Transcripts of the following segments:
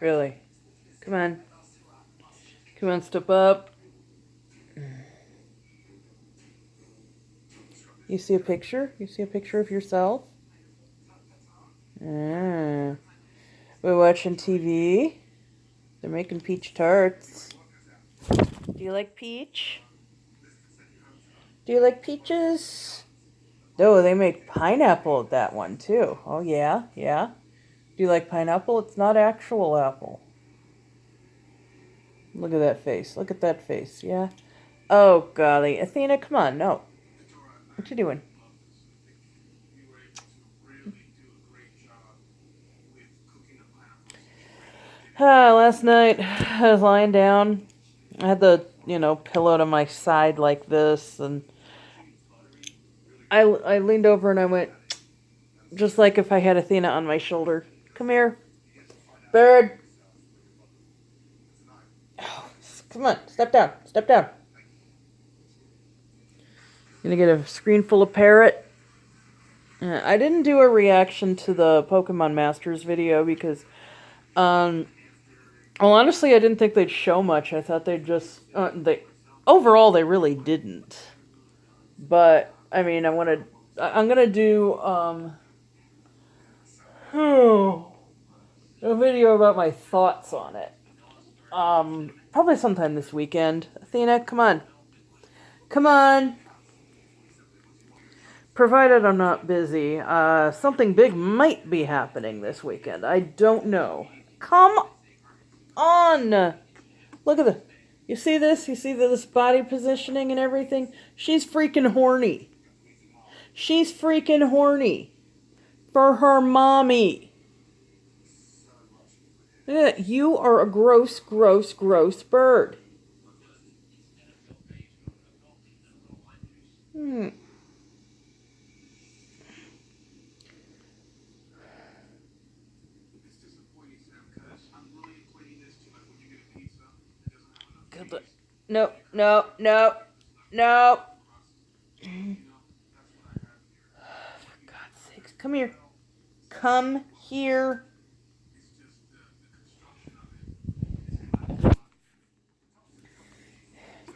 Really? Come on. Come on, step up. You see a picture? You see a picture of yourself? Ah. We're watching TV. They're making peach tarts. Do you like peach? Do you like peaches? Oh, they make pineapple at that one too. Oh, yeah, yeah. Do you like pineapple? It's not actual apple. Look at that face. Look at that face. Yeah. Oh, golly. Athena, come on. No. What you doing? Last night, I was lying down. I had the, pillow to my side like this, and I leaned over and I went, just like if I had Athena on my shoulder. Come here. Bird. Oh, come on. Step down. Step down. Gonna get a screen full of parrot. I didn't do a reaction to the Pokemon Masters video because, well, honestly, I didn't think they'd show much. I thought they'd just, overall, they really didn't. But, I mean, I'm gonna do, a video about my thoughts on it. Probably sometime this weekend. Athena, come on. Come on. Provided I'm not busy, something big might be happening this weekend. I don't know. Come on! Look at the... You see this? You see this body positioning and everything? She's freaking horny. She's freaking horny. For her mommy. Yeah, you are a gross, gross, gross bird. Hmm. No, no, no, no. For God's sakes, come here. Come here.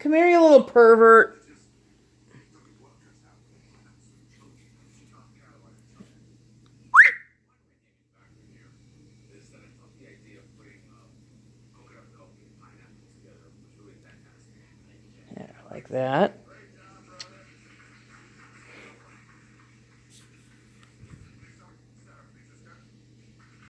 Come here, you little pervert. Yeah, like that.